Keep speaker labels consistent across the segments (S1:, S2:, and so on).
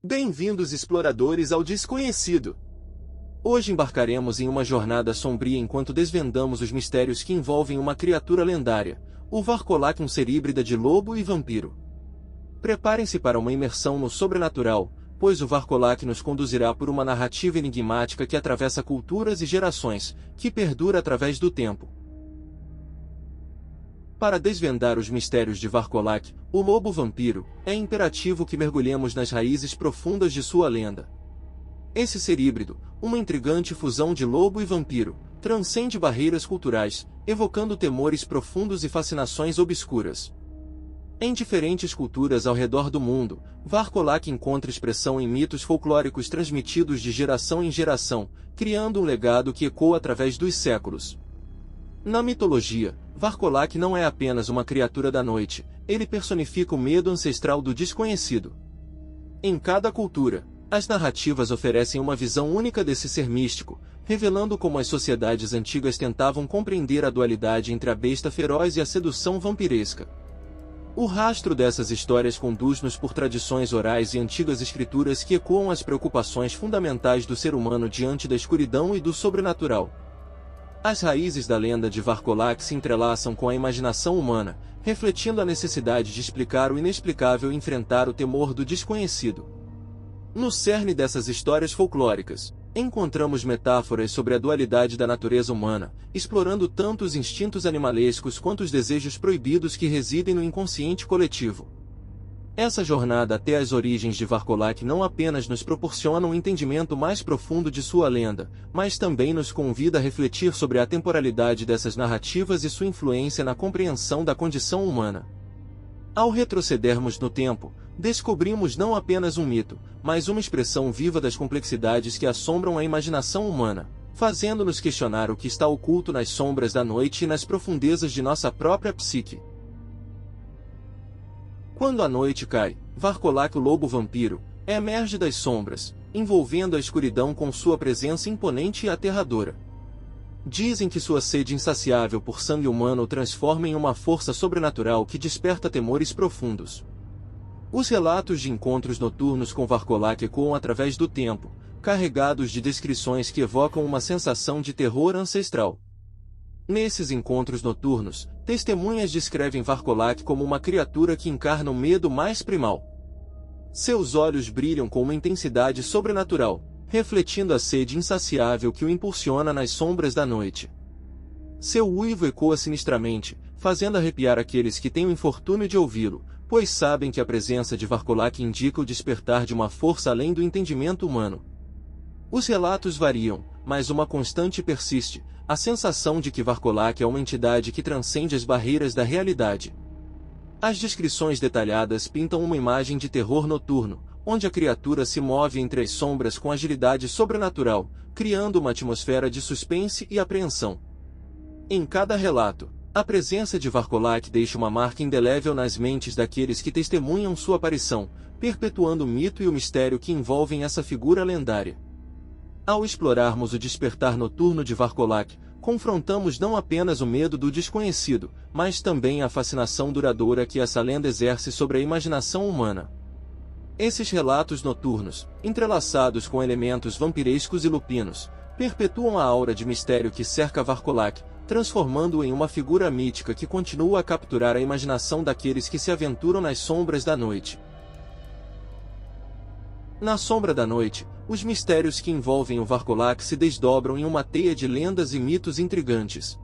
S1: Bem-vindos, exploradores, ao desconhecido! Hoje embarcaremos em uma jornada sombria enquanto desvendamos os mistérios que envolvem uma criatura lendária, o Varkolak, um ser híbrida de lobo e vampiro. Preparem-se para uma imersão no sobrenatural, pois o Varkolak nos conduzirá por uma narrativa enigmática que atravessa culturas e gerações, que perdura através do tempo. Para desvendar os mistérios de Varkolak, o lobo-vampiro, é imperativo que mergulhemos nas raízes profundas de sua lenda. Esse ser híbrido, uma intrigante fusão de lobo e vampiro, transcende barreiras culturais, evocando temores profundos e fascinações obscuras. Em diferentes culturas ao redor do mundo, Varkolak encontra expressão em mitos folclóricos transmitidos de geração em geração, criando um legado que ecoa através dos séculos. Na mitologia, Varkolak não é apenas uma criatura da noite, ele personifica o medo ancestral do desconhecido. Em cada cultura, as narrativas oferecem uma visão única desse ser místico, revelando como as sociedades antigas tentavam compreender a dualidade entre a besta feroz e a sedução vampiresca. O rastro dessas histórias conduz-nos por tradições orais e antigas escrituras que ecoam as preocupações fundamentais do ser humano diante da escuridão e do sobrenatural. As raízes da lenda de Varkolak se entrelaçam com a imaginação humana, refletindo a necessidade de explicar o inexplicável e enfrentar o temor do desconhecido. No cerne dessas histórias folclóricas, encontramos metáforas sobre a dualidade da natureza humana, explorando tanto os instintos animalescos quanto os desejos proibidos que residem no inconsciente coletivo. Essa jornada até as origens de Varkolak não apenas nos proporciona um entendimento mais profundo de sua lenda, mas também nos convida a refletir sobre a temporalidade dessas narrativas e sua influência na compreensão da condição humana. Ao retrocedermos no tempo, descobrimos não apenas um mito, mas uma expressão viva das complexidades que assombram a imaginação humana, fazendo-nos questionar o que está oculto nas sombras da noite e nas profundezas de nossa própria psique. Quando a noite cai, Varkolak, o lobo-vampiro, emerge das sombras, envolvendo a escuridão com sua presença imponente e aterradora. Dizem que sua sede insaciável por sangue humano o transforma em uma força sobrenatural que desperta temores profundos. Os relatos de encontros noturnos com Varkolak ecoam através do tempo, carregados de descrições que evocam uma sensação de terror ancestral. Nesses encontros noturnos, testemunhas descrevem Varkolak como uma criatura que encarna o medo mais primal. Seus olhos brilham com uma intensidade sobrenatural, refletindo a sede insaciável que o impulsiona nas sombras da noite. Seu uivo ecoa sinistramente, fazendo arrepiar aqueles que têm o infortúnio de ouvi-lo, pois sabem que a presença de Varkolak indica o despertar de uma força além do entendimento humano. Os relatos variam, mas uma constante persiste: a sensação de que Varkolak é uma entidade que transcende as barreiras da realidade. As descrições detalhadas pintam uma imagem de terror noturno, onde a criatura se move entre as sombras com agilidade sobrenatural, criando uma atmosfera de suspense e apreensão. Em cada relato, a presença de Varkolak deixa uma marca indelével nas mentes daqueles que testemunham sua aparição, perpetuando o mito e o mistério que envolvem essa figura lendária. Ao explorarmos o despertar noturno de Varkolak, confrontamos não apenas o medo do desconhecido, mas também a fascinação duradoura que essa lenda exerce sobre a imaginação humana. Esses relatos noturnos, entrelaçados com elementos vampirescos e lupinos, perpetuam a aura de mistério que cerca Varkolak, transformando-o em uma figura mítica que continua a capturar a imaginação daqueles que se aventuram nas sombras da noite. Na sombra da noite, os mistérios que envolvem o Varkolak se desdobram em uma teia de lendas e mitos intrigantes.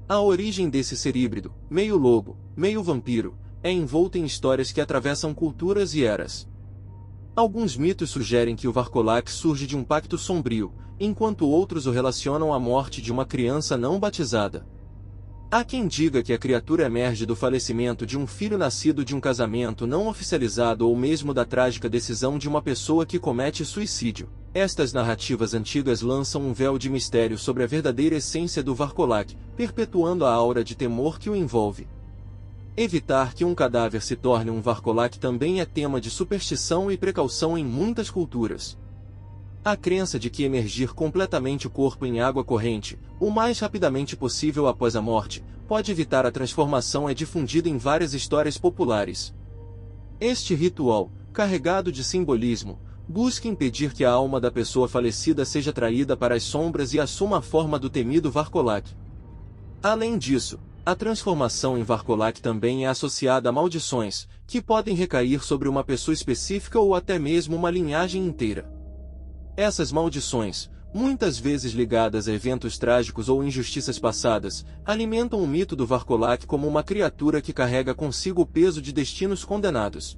S1: A origem desse ser híbrido, meio lobo, meio vampiro, é envolta em histórias que atravessam culturas e eras. Alguns mitos sugerem que o Varkolak surge de um pacto sombrio, enquanto outros o relacionam à morte de uma criança não batizada. Há quem diga que a criatura emerge do falecimento de um filho nascido de um casamento não oficializado ou mesmo da trágica decisão de uma pessoa que comete suicídio. Estas narrativas antigas lançam um véu de mistério sobre a verdadeira essência do Varkolak, perpetuando a aura de temor que o envolve. Evitar que um cadáver se torne um Varkolak também é tema de superstição e precaução em muitas culturas. A crença de que emergir completamente o corpo em água corrente, o mais rapidamente possível após a morte, pode evitar a transformação é difundida em várias histórias populares. Este ritual, carregado de simbolismo, busca impedir que a alma da pessoa falecida seja traída para as sombras e assuma a forma do temido Varkolak. Além disso, a transformação em Varkolak também é associada a maldições, que podem recair sobre uma pessoa específica ou até mesmo uma linhagem inteira. Essas maldições, muitas vezes ligadas a eventos trágicos ou injustiças passadas, alimentam o mito do Varkolak como uma criatura que carrega consigo o peso de destinos condenados.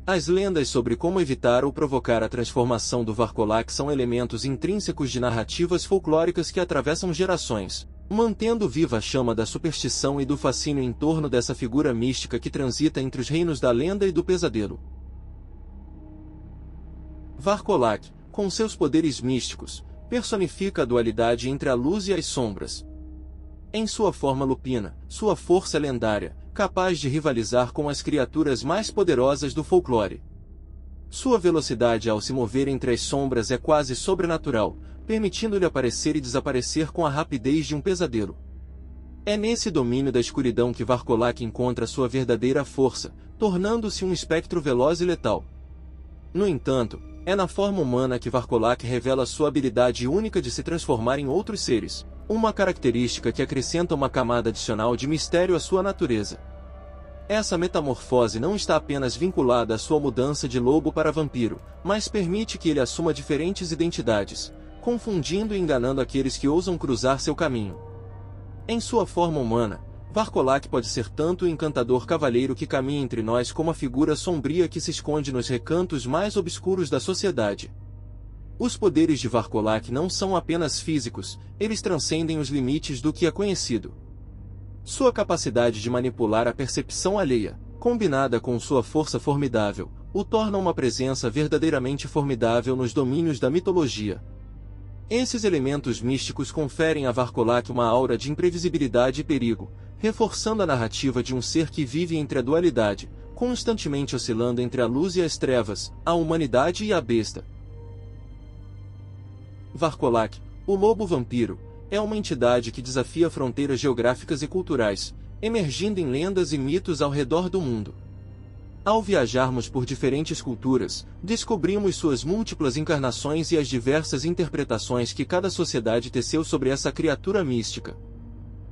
S1: As lendas sobre como evitar ou provocar a transformação do Varkolak são elementos intrínsecos de narrativas folclóricas que atravessam gerações, mantendo viva a chama da superstição e do fascínio em torno dessa figura mística que transita entre os reinos da lenda e do pesadelo. Varkolak, com seus poderes místicos, personifica a dualidade entre a luz e as sombras. Em sua forma lupina, sua força é lendária, capaz de rivalizar com as criaturas mais poderosas do folclore. Sua velocidade ao se mover entre as sombras é quase sobrenatural, permitindo-lhe aparecer e desaparecer com a rapidez de um pesadelo. É nesse domínio da escuridão que Varkolak encontra sua verdadeira força, tornando-se um espectro veloz e letal. No entanto, é na forma humana que Varkolak revela sua habilidade única de se transformar em outros seres, uma característica que acrescenta uma camada adicional de mistério à sua natureza. Essa metamorfose não está apenas vinculada à sua mudança de lobo para vampiro, mas permite que ele assuma diferentes identidades, confundindo e enganando aqueles que ousam cruzar seu caminho. Em sua forma humana, Varkolak pode ser tanto o encantador cavalheiro que caminha entre nós como a figura sombria que se esconde nos recantos mais obscuros da sociedade. Os poderes de Varkolak não são apenas físicos, eles transcendem os limites do que é conhecido. Sua capacidade de manipular a percepção alheia, combinada com sua força formidável, o torna uma presença verdadeiramente formidável nos domínios da mitologia. Esses elementos místicos conferem a Varkolak uma aura de imprevisibilidade e perigo, reforçando a narrativa de um ser que vive entre a dualidade, constantemente oscilando entre a luz e as trevas, a humanidade e a besta. Varkolak, o lobo-vampiro, é uma entidade que desafia fronteiras geográficas e culturais, emergindo em lendas e mitos ao redor do mundo. Ao viajarmos por diferentes culturas, descobrimos suas múltiplas encarnações e as diversas interpretações que cada sociedade teceu sobre essa criatura mística.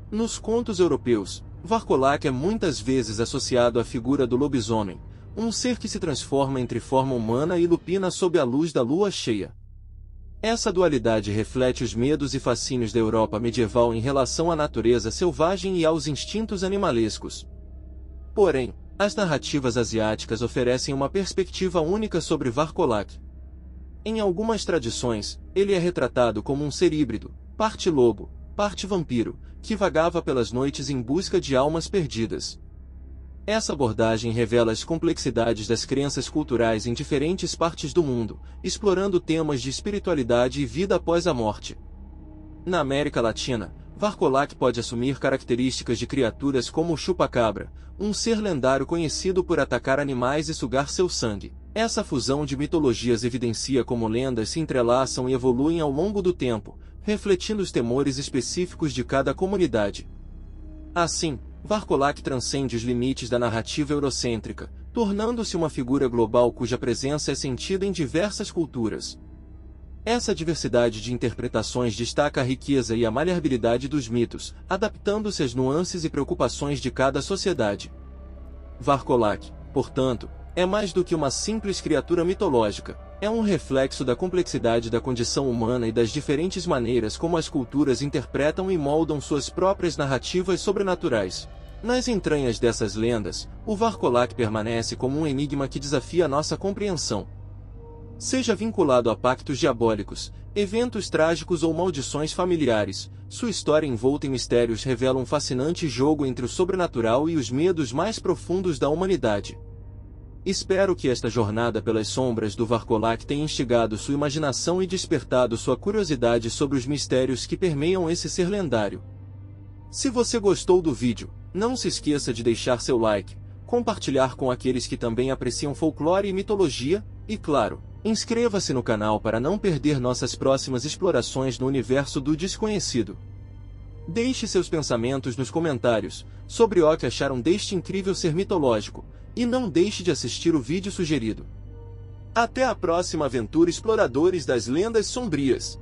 S1: Nos contos europeus, Varkolak é muitas vezes associado à figura do lobisomem, um ser que se transforma entre forma humana e lupina sob a luz da lua cheia. Essa dualidade reflete os medos e fascínios da Europa medieval em relação à natureza selvagem e aos instintos animalescos. Porém, as narrativas asiáticas oferecem uma perspectiva única sobre Varkolak. Em algumas tradições, ele é retratado como um ser híbrido, parte lobo, parte vampiro, que vagava pelas noites em busca de almas perdidas. Essa abordagem revela as complexidades das crenças culturais em diferentes partes do mundo, explorando temas de espiritualidade e vida após a morte. Na América Latina, Varkolak pode assumir características de criaturas como o chupa-cabra, um ser lendário conhecido por atacar animais e sugar seu sangue. Essa fusão de mitologias evidencia como lendas se entrelaçam e evoluem ao longo do tempo, refletindo os temores específicos de cada comunidade. Assim, Varkolak transcende os limites da narrativa eurocêntrica, tornando-se uma figura global cuja presença é sentida em diversas culturas. Essa diversidade de interpretações destaca a riqueza e a maleabilidade dos mitos, adaptando-se às nuances e preocupações de cada sociedade. Varkolak, portanto, é mais do que uma simples criatura mitológica, é um reflexo da complexidade da condição humana e das diferentes maneiras como as culturas interpretam e moldam suas próprias narrativas sobrenaturais. Nas entranhas dessas lendas, o Varkolak permanece como um enigma que desafia a nossa compreensão. Seja vinculado a pactos diabólicos, eventos trágicos ou maldições familiares, sua história envolta em mistérios revela um fascinante jogo entre o sobrenatural e os medos mais profundos da humanidade. Espero que esta jornada pelas sombras do Varkolak tenha instigado sua imaginação e despertado sua curiosidade sobre os mistérios que permeiam esse ser lendário. Se você gostou do vídeo, não se esqueça de deixar seu like, compartilhar com aqueles que também apreciam folclore e mitologia, e claro, inscreva-se no canal para não perder nossas próximas explorações no universo do desconhecido. Deixe seus pensamentos nos comentários, sobre o que acharam deste incrível ser mitológico, E não deixe de assistir o vídeo sugerido. Até a próxima aventura, exploradores das lendas sombrias!